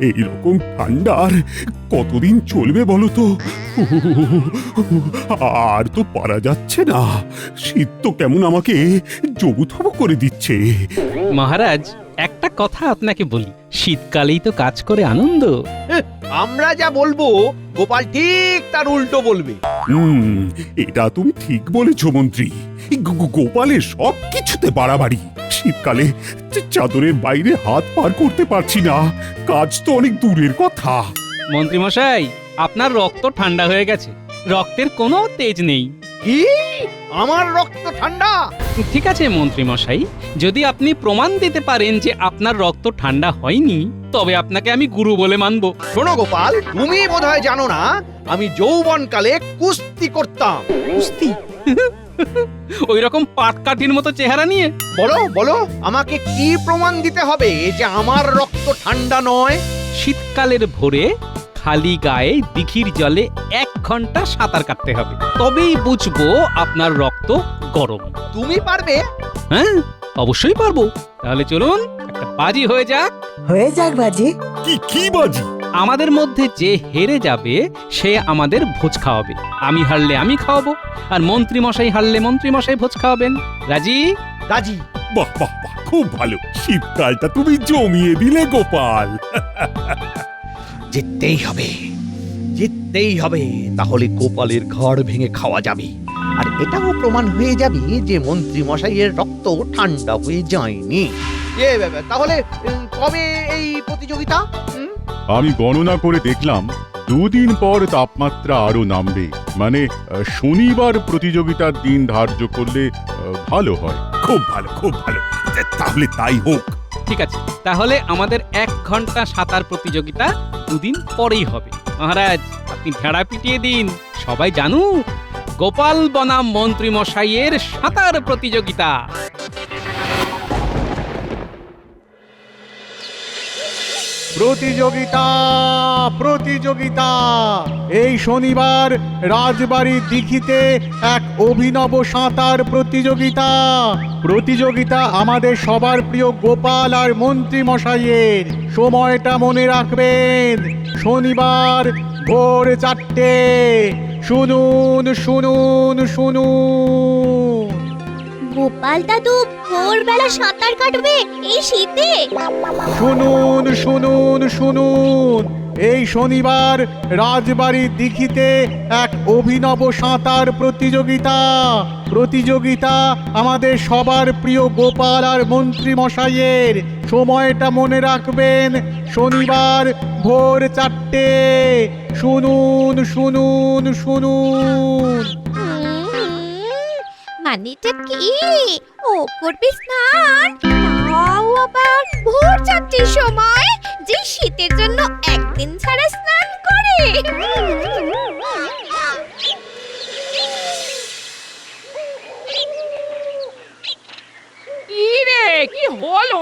এইরকম ঠান্ডার কতদিন চলবে বলো তো? আর তো পারা যাচ্ছে না। শীত তো কেমন আমাকে জবুথবু করে দিচ্ছে। মহারাজ, একটা কথা আপনাকে বলি, শীতকালেই তো কাজ করে আনন্দ। আমরা যা বলবো গোপাল ঠিক তার উল্টো বলবে। এটা তুমি ঠিক বলেছ মন্ত্রী। গোপালের সব কিছুতে বাড়াবাড়ি। শীতকালে চাদরের বাইরে হাত পার করতে পারছি না, কাজ তো অনেক দূরের কথা। মন্ত্রী মশাই, আপনার রক্ত ঠান্ডা হয়ে গেছে, রক্তের কোনো তেজ নেই। কি? আমার রক্ত ঠান্ডা? ঠিক আছে মন্ত্রী মশাই, যদি আপনি প্রমাণ দিতে পারেন যে আপনার রক্ত ঠান্ডা হয়নি, তবে আপনাকে আমি গুরু বলে মানব। শোনো গোপাল, তুমি বোধহয় জানো না আমি যৌবনকালে কুস্তি করতাম। কুস্তি? ওই রকম পাটকাঠির মতো চেহারা নিয়ে? বলো বলো, আমাকে কি প্রমাণ দিতে হবে যে আমার রক্ত ঠান্ডা নয়? শীতকালের ভোরে খালি গায়ে দিঘির জলে 1 ঘন্টা সাঁতার কাটতে হবে, তবেই বুঝবো আপনার রক্ত গরম। তুমি পারবে? হ্যাঁ, অবশ্যই পারবো। তাহলে চলুন, একটা বাজি হয়ে যাক। হয়ে যাক বাজি। কি বাজি? আমাদের মধ্যে যে হেরে যাবে সে আমাদের ভোজ খাওয়াবে। আমি হারলে আমি খাওয়াবো, আর মন্ত্রী মশাই হারলে মন্ত্রী মশাই ভোজ খাওয়াবেন। রাজি? রাজি। বাহ বাহ বাহ, খুব ভালো। শীতকালটা তুমি জমিয়ে দিলে গোপাল। জিততেই হবে, জিততেই হবে, তাহলে গোপালের ঘর ভেঙে খাওয়া যাবে। আর এটাও প্রমাণ হয়ে যাবে যে মন্ত্রী মশাইয়ের রক্ত ঠান্ডা হয়ে যায়নি। তাহলে কবে এই প্রতিযোগিতা? আমি গণনা করে দেখলাম 2 দিন পর তাপমাত্রা আরো নামবে। মানে শনিবার প্রতিযোগিতার দিন ধার্য করলে ভালো হয়। খুব ভালো, খুব ভালো। তাহলে তাই হোক। ঠিক আছে, তাহলে আমাদের 1 ঘন্টা সাঁতার প্রতিযোগিতা 2 দিন পরেই হবে। মহারাজ, আপনি ভেড়া পিটিয়ে দিন, সবাই জানুক গোপাল বনাম মন্ত্রী মশাইয়ের সাঁতার প্রতিযোগিতা। প্রতিযোগিতা প্রতিযোগিতা এই শনিবার রাজবাড়ির দিঘিতে এক অভিনব সাঁতার প্রতিযোগিতা। প্রতিযোগিতা আমাদের সবার প্রিয় গোপাল আর মন্ত্রী মশাইয়ের। সময়টা মনে রাখবেন, শনিবার ভোর 4টে। শুনুন শুনুন শুনুন। গোপাল দাদু ভোরবেলা সাঁতার কাটবে এই শীতে? শুনুন শুনুন শুনুন, এই শনিবার রাজবাড়ির দিঘিতে এক অভিনব সাঁতার প্রতিযোগিতা। প্রতিযোগিতা আমাদের সবার প্রিয় গোপাল আর মন্ত্রী মশাইয়ের। সময়টা মনে রাখবেন, শনিবার ভোর 4টে। শুনুন শুনুন শুনুন। মানেটা কি? ও করবে স্নান, তাও আবার ভোর 4টের সময়, যে শীতের জন্য একদিন ছাড়া স্নান করে। কি রে, কি হলো?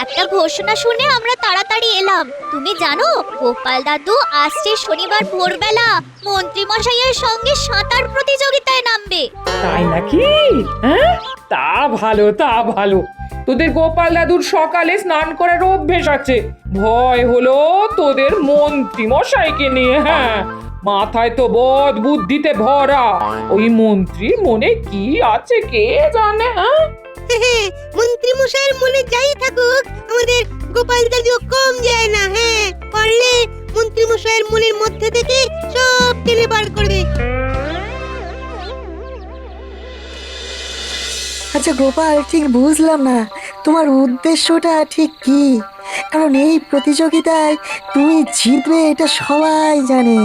একটা ঘোষণা শুনে আমরা তাড়াতাড়ি এলাম। তুমি জানো গোপাল দাদু আসছে শনিবার ভোরবেলা মন্ত্রী মশাইয়ের সঙ্গে সাঁতার প্রতিযোগিতায় নামবে। তাই নাকি? হ্যাঁ, তা ভালো, তা ভালো। তোদের গোপাল দাদুর সকালে স্নান করার অভ্যেস আছে, ভয় হলো তোদের মন্ত্রী মশাইকে নিয়ে। হ্যাঁ, মাথায় তো বদ বুদ্ধিতে ভরা। ওই মন্ত্রীর মনে কি আছে কে জানে? হ্যাঁ, মন্ত্রী মশাইয়ের মনে যাই থাকুক, আমাদের গোপাল দাদু কম যায় না। হ্যাঁ, পারলে মন্ত্রী মশাইয়ের মনের মধ্যে থেকে সব টেনে বার করবে। আচ্ছা গোপাল, ঠিক বুঝলাম না তোমার উদ্দেশ্যটা ঠিক কি। কারণ এই প্রতিযোগিতায় তুমি জিতবে এটা সবাই জানে।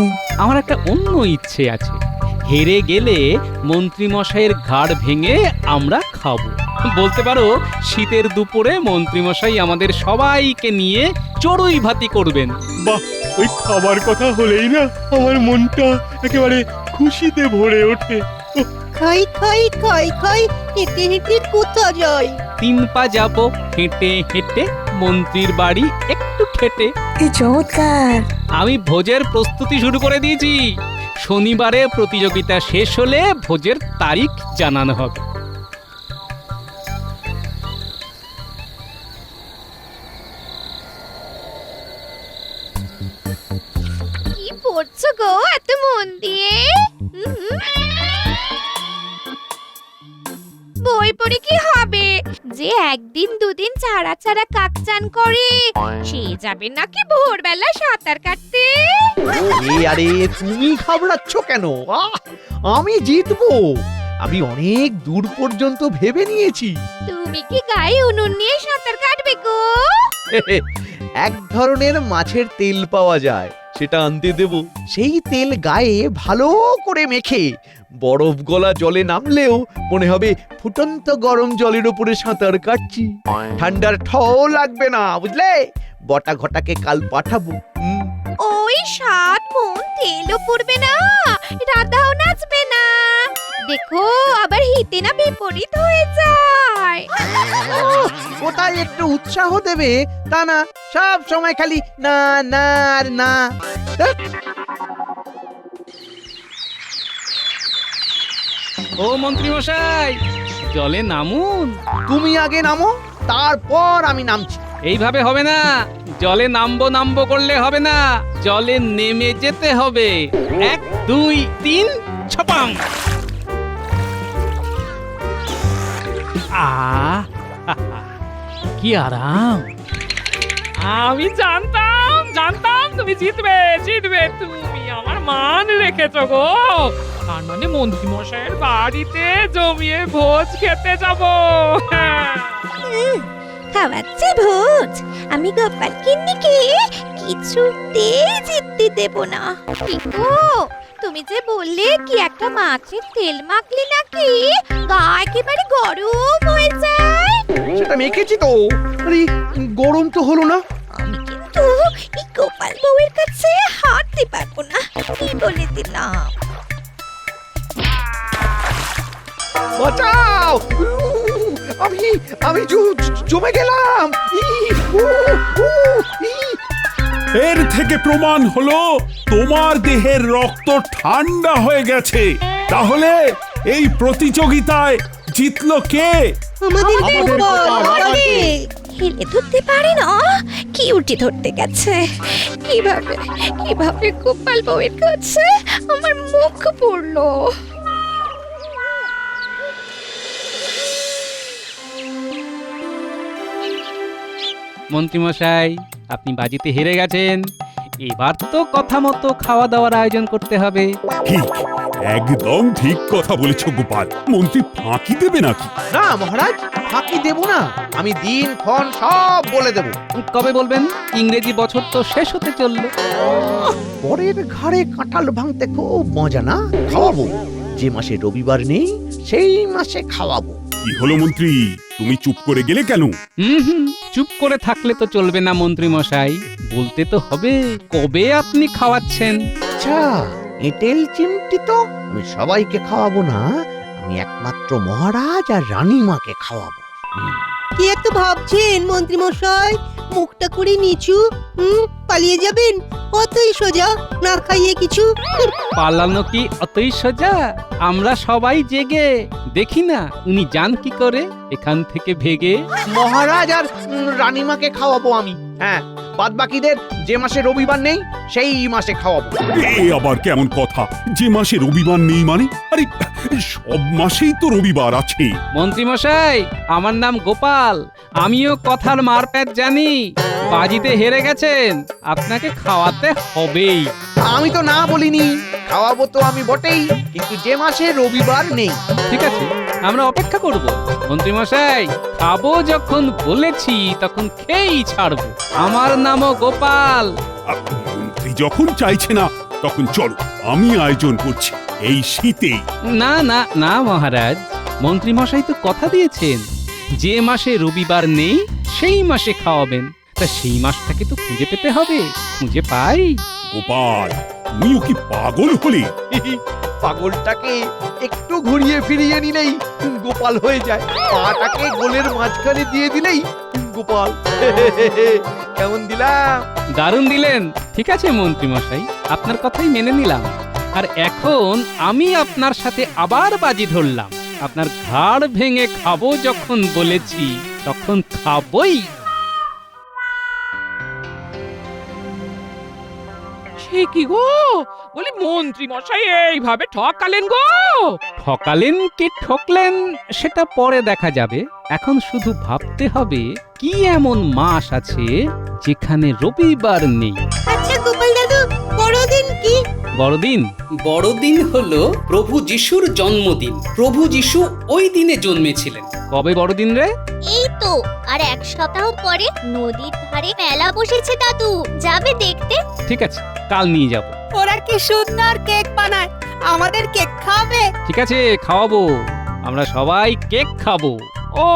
আমার একটা অন্য ইচ্ছে আছে, হেরে গেলে মন্ত্রী মশাইয়ের ঘাড় ভেঙে আমরা খাবো। বলতে পারো শীতের দুপুরে মন্ত্রী মশাই আমাদের সবাইকে নিয়ে চড়ুই ভাতি করবেন। বাহ, ওই খাবার কথা হলেই না আমার মনটা একেবারে খুশিতে ভরে ওঠে। খাই খাই খাই খাই, হেঁটে হেঁটে কোথা যাই? 3 পা যাবো হেঁটে হেঁটে, মন্ত্রীর বাড়ি একটু খেটে। কি চমৎকার! আমি ভোজের প্রস্তুতি শুরু করে দিয়েছি। শনিবারে প্রতিযোগিতা শেষ হলে ভোজের তারিখ জানানো হবে। মন দিয়ে। বই পড়ে কি হবে? যে একদিন দুদিন ছাড়া ছাড়া কাক চান করে সে যাবে নাকি ভোরবেলা সাঁতার কাটতে? আরে তুমি ঘাবড়াচ্ছ কেন? আমি জিতবো। আমি অনেক দূর পর্যন্ত ভেবে নিয়েছি। তুমি কি গায়ে উনুন নিয়ে সাঁতার কাটবে গো? এক ধরনের মাছের তেল পাওয়া যায়, সেটা আনতে দেব। সেই তেল গায়ে ভালো করে মেখে বরফ গলা জলে নামলেও মনে হবে ফুটন্ত গরম জলের উপরে সাঁতার কাটছি। ঠান্ডার ঠও লাগবে না, বুঝলে? বটা ঘটাকে কাল পাঠাবো। ওই 7 মণ তেলও পড়বে না, রাধাও নাচবে না। দেখো আবার হিতে না বিপরীত হয়ে যায়। কোথায় একটু উৎসাহ দেবে তা না, সব সময় খালি না না আর না। ধ্যাৎ। ও মন্ত্রী মশাই, জলে নামুন। তুমি আগে নামো, তারপর আমি নামছি। এইভাবে হবে না, জলে নামবো নামবো করলে হবে না, জলে নেমে যেতে হবে। 1 2 3 ছপাং। কি আরাম! আমি জানতাম তুমি জিতবে। তুমি আমার মান রেখেছো গো। তার মানে মন্ত্রী মশাইয়ের বাড়িতে জমিয়ে ভোজ খেতে যাবো। খাওয়াচ্ছে ভোজ। আমি গোপাল কিন্নিকে কিছুতেই জিততে দেব না। গো তুমি যে বললে কি একটা মাছের তেল মাখলে নাকি গা একেবারে গরম হয়ে যায়। সেটা মেখেছি তো, আরে গরম তো হলো না। আমি কিন্তু এই গোপাল বউয়ের কাছে হাঁটতে পারবো না, কি বলে দিলাম। বাঁচাও! আমি জমে গেলাম। এর থেকে প্রমাণ হলো তোমার দেহের রক্ত ঠান্ডা হয়ে গেছে। তাহলে এই প্রতিযোগিতায় জিতলো কে? আমাদের গোপাল, হেলে ধরতে পারে না, কি উঠে ধরতে গেছে। কিভাবে গোপাল বউয়ের কাছে আমার মুখ পড়লো। মন্ত্রী মশাই, আপনি বাজিতে হেরে গেছেন। এবার তো কথা মতো খাওয়া দাওয়ার আয়োজন করতে হবে। ঠিক, একদম ঠিক কথা বলেছ গোপাল। মন্ত্রী ফাঁকি দেবে নাকি? না মহারাজ, ফাঁকি দেব না। আমি দিন ক্ষণ সব বলে দেব। কবে বলবেন? ইংরেজি বছর তো শেষ হতে চললো। পরের ঘাড়ে কাঁঠাল ভাঙতে খুব মজা না? খাওয়াবো। যে মাসে রবিবার নেই সেই মাসে খাওয়াবো। কি হলো মন্ত্রী, তুমি চুপ করে গেলে কেন? চুপ করে থাকলে তো চলবে না মন্ত্রী মশাই, বলতে তো হবে কবে আপনি খাওয়াচ্ছেন। আচ্ছা, এঁটেল চিমটি তো আমি সবাইকে খাওয়াবো না, আমি একমাত্র মহারাজ আর রানীমাকে খাওয়াবো। কি এত ভাবছেন মন্ত্রী মশাই? মুখটা করে নিচু। পালিয়ে যাবেন? অতই সোজা, না খাইয়ে কিছু। পালানো কি অতই সোজা? আমরা সবাই জেগে দেখি না উনি যান কি করে এখান থেকে ভেগে। মহারাজ আর রানীমাকে খাওয়াবো আমি। হ্যাঁ, বাদ বাকিদের যে মাসে রবিবার নেই সেই মাসে খাওয়াবো। এ আবার কেমন কথা? যে মাসে রবিবার নেই মানে? আরে সব মাসেই তো রবিবার আছে। মন্ত্রী মশাই, আমার নাম গোপাল, আমিও কথার মারপ্যাচ জানি। বাজিতে হেরে গেছেন, আপনাকে খাওয়াতে হবেই। আমি তো না বলিনি, খাওয়াবো তো আমি বটেই, কিন্তু যে মাসে রবিবার নেই। ঠিক আছে, আমরা অপেক্ষা করব। মন্ত্রী মশাই, খাবো যখন বলেছি তখন খেয়েই ছাড়বো। আমার নামও গোপাল। মন্ত্রী যখন চাইছে না তখন চলো, আমি আয়োজন করছি এই শীতে। না না না মহারাজ, মন্ত্রী মশাই তো কথা দিয়েছেন যে মাসে রবিবার নেই সেই মাসে খাওয়াবেন। তা সেই মাসটাকে তো খুঁজে পেতে হবে, খুঁজে পাই। গোপাল, তুমিও কি পাগল হলে? পাগলটাকে একটু ঘুরিয়ে ফিরিয়ে নিলেই গোপাল হয়ে যায়। পাটাকে গোলের মাঝখানে দিয়ে দিলেই গোপাল। কেমন দিলাম? দারুণ দিলেন। ঠিক আছে মন্ত্রী মশাই, আপনার কথাই মেনে নিলাম। আর এখন আমি আপনার সাথে আবার বাজি ধরলাম। আপনার ঘাড় ভেঙে খাবো যখন বলেছি তখন খাবই। সে কি গো, বলি মন্ত্রী মশাই এইভাবে ঠকালেন গো? ঠকালেন কি ঠকলেন সেটা পরে দেখা যাবে। এখন শুধু ভাবতে হবে কি এমন মাস আছে যেখানে রবিবার নেই। আচ্ছা গোপাল দাদু, বড়দিন কি? বড়দিন বড়দিন হলো প্রভু যিশুর জন্মদিন। প্রভু যিশু ওই দিনে জন্মেছিলেন। কবে বড়দিন রে? এই তো আর এক সপ্তাহ পরে নদীর ধারে মেলা বসেছে দাদু, যাবে দেখতে? ঠিক আছে, কাল নিয়ে যাব। ওরা কি সুন্দর কেক বানায়, আমাদের কেক খাবে? ঠিক আছে, খাওয়াবো। আমরা সবাই কেক খাবো। ও,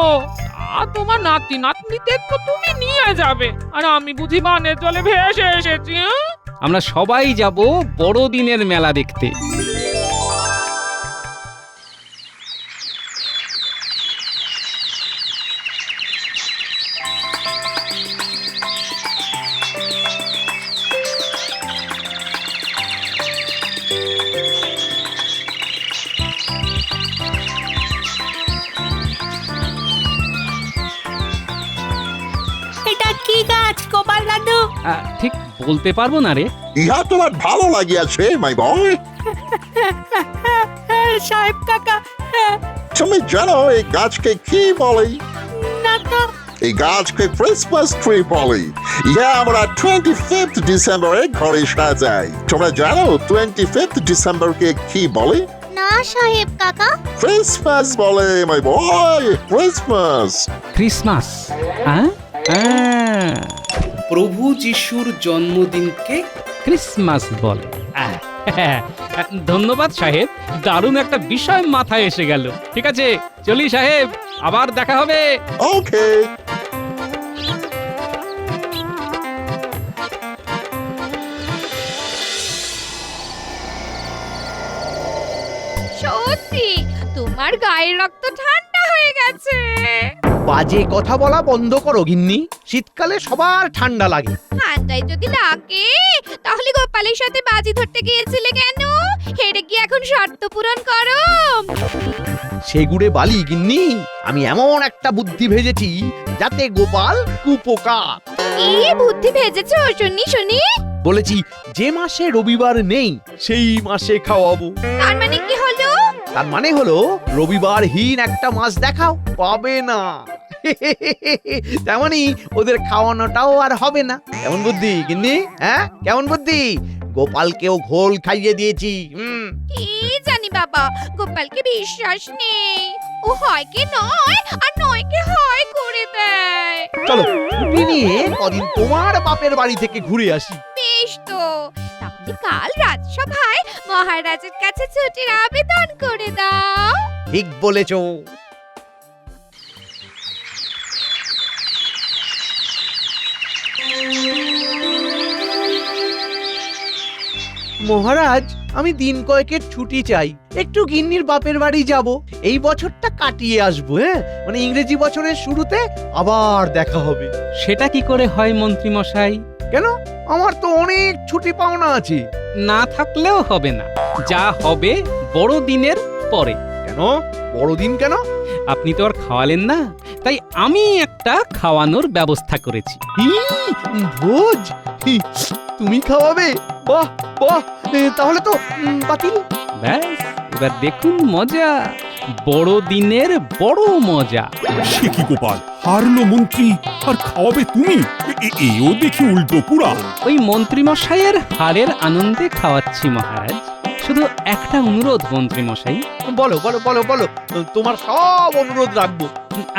তোমার নাতি নাতনিদের তো তুমি নিয়ে যাবে, আর আমি বুঝি বানের জলে ভেসে এসেছি। হ্যাঁ? আমরা সবাই যাব বড়দিনের মেলা দেখতে। এটা কি গাছ গোপাল দাদু? ঠিক বলতে পারবো না রে। ইহা তোমার ভালো লাগিয়াছে মাই বয়। সাহেব কাকা, তুমি জানো এই গাছকে কি বলে? না তো। এই গাছকে ক্রিসমাস ট্রি বলে। ইহা আমরা 25th ডিসেম্বরে ঘরে সাজাই। তোমরা জানো 25th ডিসেম্বরকে কি বলে? না সাহেব কাকা। ক্রিসমাস বলে মাই বয়, ক্রিসমাস। ক্রিসমাস? হ্যাঁ, প্রভু যিশুর জন্মদিনকে ক্রিসমাস বলে। ধন্যবাদ সাহেব, দারুণ একটা বিষয় মাথায় এসে গেল। ঠিক আছে, চলি সাহেব, আবার দেখা হবে। ওকে। সত্যি তোমার গায়ের রক্ত ঠান্ডা হয়ে গেছে। বাজে কথা বলা বন্ধ করো গিন্নি। শীতকালে সবার ঠান্ডা লাগে। ঠান্ডায় যদি লাগে তাহলে গোপালের সাথে বাজি ধরতে গিয়েছিলে কেন? হেরে গিয়ে এখন শর্ত পূরণ করো। সেগুড়ে বালি গিন্নি, আমি এমন একটা বুদ্ধি ভেজেছি যাতে গোপাল কুপোকাত। কি বুদ্ধি ভেজেছো শুনি শুনি? বলেছি যে মাসে রবিবার নেই সেই মাসে খাওয়াবো। তার মানে কি হলো? তার মানে হলো রবিবারহীন একটা মাস দেখাও, পাবে না। তেমনি ওদের খাওয়ানোটাও আর হবে না। কেমন বুদ্ধি গিন্নি? হ্যাঁ, কেমন বুদ্ধি? গোপালকেও ঘোল খাইয়ে দিয়েছি। কি জানি বাবা, গোপালকে বিশ্বাস নেই। ও হয় কি নয়, আর নয় কি হয় করে দেয়। চলো ছুটি নিয়ে কদিন তোমার বাপের বাড়ি থেকে ঘুরে আসি। বেশ তো, তাহলে কাল রাজসভায় মহারাজের কাছে ছুটির আবেদন করে দাও। ঠিক বলেছো। মহারাজ, আমি দিন কয়েকের ছুটি চাই, একটু গিন্নির বাপের বাড়ি যাব। এই বছরটা কাটিয়ে আসবো। হ্যাঁ, মানে ইংরেজি বছরের শুরুতে আবার দেখা হবে। সেটা কি করে হয় মন্ত্রী মশাই? কেন? আমার তো অনেক ছুটি পাওনা আছে। না থাকলেও হবে না, যা হবে বড়দিনের পরে। কেন বড়দিন কেন? আপনি তো আর খাওয়ালেন না, তাই আমি একটা খাওয়ানোর ব্যবস্থা করেছি। ভোজ? তুমি খাওয়াবে? বাহ বাহ, তাহলে তো বাতিল। ব্যাস, এবার দেখুন মজা, বড়দিনের বড় মজা। সে কি গোপাল, হারলো মন্ত্রী আর খাওয়াবে তুমি? এও দেখি উল্টো পুরা। ওই মন্ত্রী মশাইয়ের হারের আনন্দে খাওয়াচ্ছি মহারাজ। শুধু একটা অনুরোধ মন্ত্রী মশাই। বলো বলো বলো বলো, তোমার সব অনুরোধ রাখবো।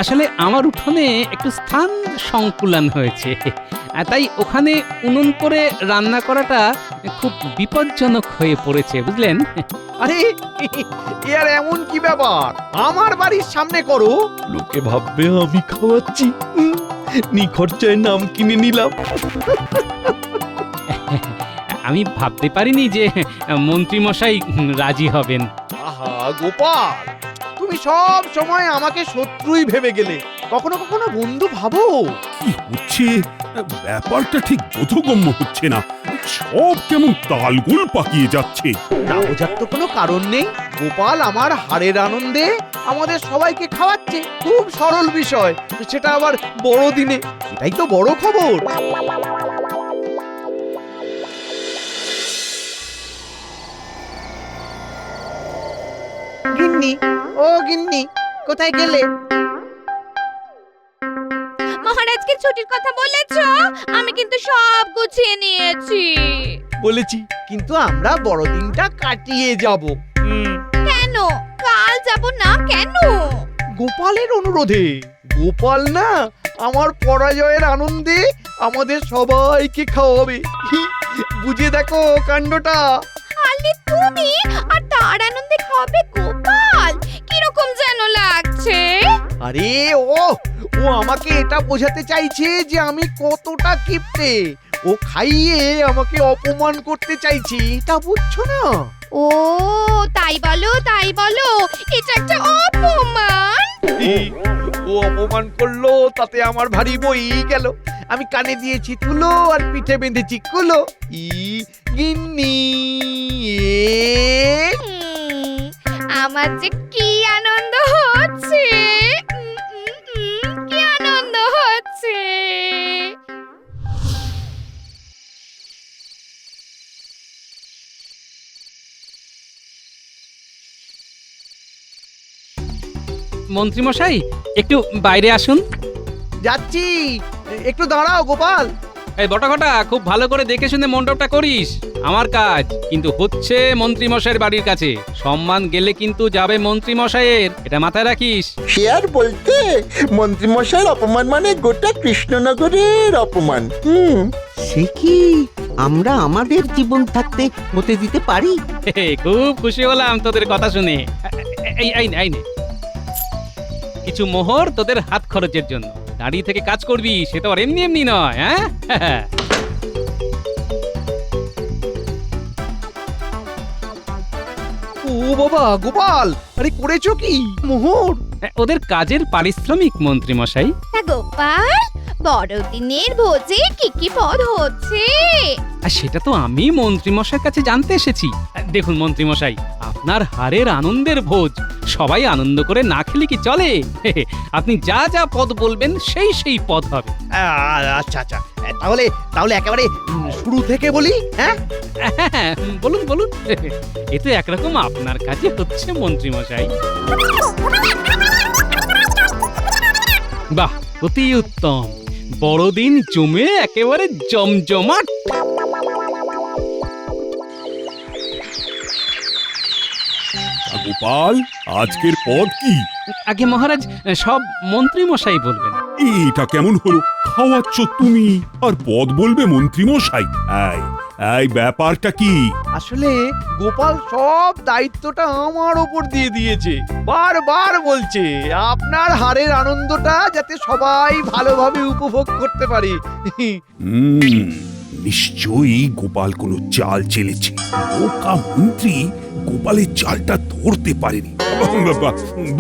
আসলে আমার উঠোনে একটু স্থান সংকুলান হয়েছে, তাই ওখানে উনুন করে রান্না করাটা খুব বিপজ্জনক হয়ে পড়েছে, বুঝলেন? আরে এ আর এমন কি ব্যাপার? আমার বাড়ির সামনে করো, লোকে ভাববে আমি খাওয়াচ্ছি। নিখরচায় নাম কিনে নিলাম। আমি ভাবতে পারিনি যে মন্ত্রী মশাই রাজি হবেন। আহা গোপাল, তুমি সব সময় আমাকে শত্রুই ভেবে গেলে, কখনো কখনো বন্ধু ভাবো। কি হচ্ছে ব্যাপারটা ঠিক বোধগম্য হচ্ছে না। সব কেমন তালগোল পাকিয়ে যাচ্ছে। না বোঝার তো কোনো কারণ নেই। গোপাল আমার হারের আনন্দে আমাদের সবাইকে খাওয়াচ্ছে, খুব সরল বিষয়, সেটা আবার বড়দিনে। এটাই তো বড় খবর। গিন্নি, ও গিন্নি, কোথায় গেলে? মহারাজকে ছুটির কথা বলেছো? আমি কিন্তু সব গুছিয়ে নিয়েছি। বলেছি, কিন্তু আমরা বড়দিনটা কাটিয়ে যাব। কেন কাল যাব না কেন? গোপালের অনুরোধে। গোপাল না আমার পরাজয়ের আনন্দে আমাদের সবাইকে খাওয়াবে। বুঝে দেখো কাণ্ডটা। খালি তুমি আর তার আনন্দে খাবে গোপাল? কিরকম যেন লাগছে। আরে ও ও আমাকে এটা বোঝাতে চাইছে যে আমি কতটা কিপ্টে। ও খাইয়ে আমাকে অপমান করতে চাইছে, এটা বুঝছো না? ও তাই বলো তাই বলো, এটা একটা অপমান। ও অপমান করলো, তাতে আমার ভারী বই গেল। আমি কানে দিয়েছি তুলো আর পিঠে বেঁধেছি কুলো। গিন্নি আমার যে কি আনন্দ হচ্ছে, কি আনন্দ হচ্ছে। মন্ত্রীমশাই একটু বাইরে আসুন। যাচ্ছি, একটু দাঁড়াও গোপাল। এই বটাঘটা খুব ভালো করে দেখে শুনে মণ্ডপটা করিস। আমার কাজ কিন্তু হচ্ছে মন্ত্রীমশাইয়ের বাড়ির কাছে। সম্মান গেলে কিন্তু যাবে মন্ত্রীমশাইয়ের, এটা মাথায় রাখিস। সে আর বলতে, মন্ত্রীমশাইয়ের অপমান মানে গোটা কৃষ্ণনগরের অপমান। সে কি আমরা আমাদের জীবন থাকতে হতে দিতে পারি? খুব খুশি হলাম তোদের কথা শুনে। এই নে কিছু মোহর তোদের হাত খরচের জন্য। দাঁড়িয়ে থেকে কাজ করবি, সে তো আর এমনি এমনি নয়। হ্যাঁ ও বাবা গোপাল, আরে করেছো কি মোহর? ওদের কাজের পারিশ্রমিক মন্ত্রীমশাই। গোপাল, বড়দিনের ভোজে কি কি পদ হচ্ছে? আর সেটা তো আমি মন্ত্রীমশাইয়ের কাছে জানতে এসেছি। দেখুন মন্ত্রীমশাই, আপনার হারের আনন্দের ভোজ, সবাই আনন্দ করে না খেলে কি চলে? আপনি যা যা পদ বলবেন সেই সেই পদ হবে। আচ্ছা আচ্ছা, তাহলে তাহলে একেবারে শুরু থেকে বলি। হ্যাঁ বলুন বলুন। এ তো একরকম আপনার কাছে হচ্ছে মন্ত্রীমশাই। বাহ, অতি উত্তম। বড়দিন জমে একেবারে জমজমাট। গোপাল, আজকের পদ কি? আগে মহারাজ সব মন্ত্রীমশাই বলবেন। এটা কেমন হলো? খাওয়াচ্ছ তুমি আর পদ বলবে মন্ত্রীমশাই? এই ব্যাপারটা কি? আসলে গোপাল সব দায়িত্বটা আমার ওপর দিয়ে দিয়েছে। বারবার বলছে আপনার হারের আনন্দটা যাতে সবাই ভালোভাবে উপভোগ করতে পারে। নিশ্চয়ই গোপাল কোনো চাল চেলেছে। বোকা মন্ত্রী গোপালের চালটা ধরতে পারেনি।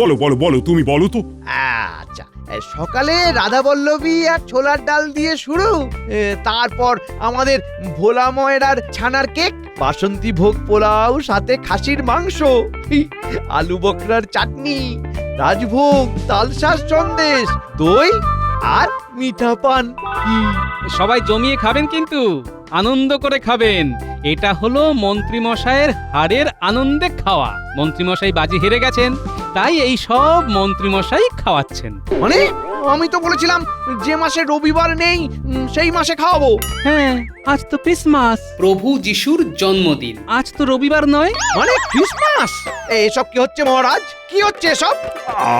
বলো বলো বলো, তুমি বলো তো। আচ্ছা, সকালে রাধা বল্লভী আর ছোলার ডাল দিয়ে শুরু। তারপর আমাদের ভোলা ময়রার ছানার কেক, বাসন্তী ভোগ পোলাও, সাথে খাসির মাংস, আলু বকরার চাটনি, রাজভোগ, তালশাঁস সন্দেশ, দই আর মিঠা পান। সবাই জমিয়ে খাবেন কিন্তু, আনন্দ করে খাবেন। এটা হলো মন্ত্রীমশাইয়ের হারের আনন্দে খাওয়া। মন্ত্রীমশাই বাজি হেরে গেছেন, তাই এই সব মন্ত্রীমশাই খাওয়াচ্ছেন। মানে আমি তো বলেছিলাম যে মাসে রবিবার নেই সেই মাসে খাওয়াবো। হ্যাঁ, আজ তো ক্রিসমাস, প্রভু যিশুর জন্মদিন। আজ তো রবিবার নয়। মানে ক্রিসমাস? এসব কি হচ্ছে মহারাজ? কি হচ্ছে এসব?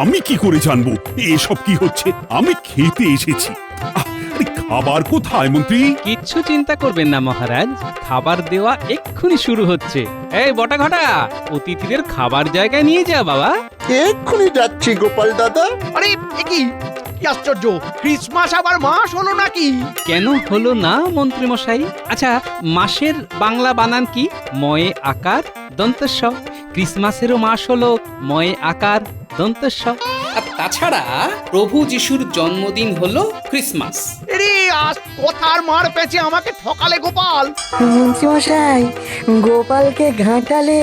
আমি কি করে জানবো এসব কি হচ্ছে? আমি খেতে এসেছি। আরে খাবার কোথায় মন্ত্রী? কিচ্ছু চিন্তা করবেন না মহারাজ, খাবার দেওয়া এক্ষুনি শুরু হচ্ছে। এই বটাঘটা, অতিথিদের খাবার জায়গায় নিয়ে যা বাবা। এক্ষুনি যাচ্ছি গোপাল দাদা। আরে এ কি আশ্চর্য, ক্রিসমাস আবার মাস হলো নাকি? কেন হলো না মন্ত্রীমশাই? আচ্ছা, মাসের বাংলা বানান কি? ময়ে আকার দন্তস্ব। ক্রিসমাসেরও মাস হলো ময়ে আকার দন্তস্ব। আর তাছাড়া প্রভু যিশুর জন্মদিন হলো ক্রিসমাস। আরে আজ কথার মার পেঁচে আমাকে ঠকালে গোপাল। মন্ত্রীমশাই, গোপালকে ঘাঁটালে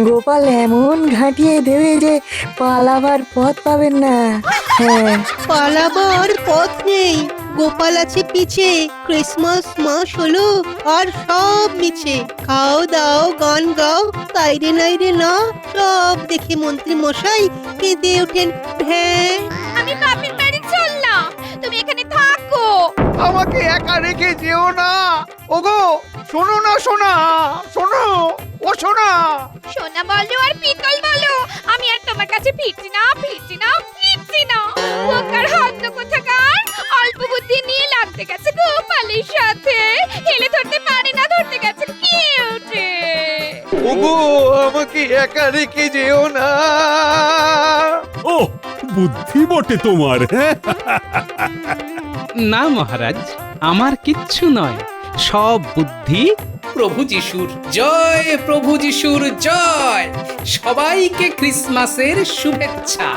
গোপাল এমন ঘাঁটিয়ে দেবে যে পালাবার পথ পাবেন না। হ্যাঁ, পালাবার পথ নেই, গোপাল আছে পিছে, ক্রিসমাস মাস হলো আর সব মিছে। খাও দাও গান গাও, তাইরে নাইরে না, সব দেখে মন্ত্রী মশাই কেঁদে ওঠেন ভ্যাঁ। আমি বাপের বাড়ি চললাম, তুমি এখানে থাকো। আমাকে একা রেখে যেও না। ওগো শোনো না, শোনা শোনো, ও শোনা। সোনা বলো আর পিতল বলো, আমি আর তোমার কাছে ফিরছি না, ফিরছি না, ফিরছি না। ওকার হাত কোথাকার অল্প বুদ্ধি নিয়ে লাগতে গেছে গোপালের সাথে, হেলে ধরতে পারে না, ধরতে গেছে কিউটে। ওগো আমাকে একা রেখে যেও না। ও বুদ্ধি বটে তোমার, হ্যাঁ? না মহারাজ, আমার কিচ্ছু নয়, সব বুদ্ধি প্রভু যিশুর জয়, প্রভু যিশুর জয়। সবাইকে ক্রিসমাসের শুভেচ্ছা।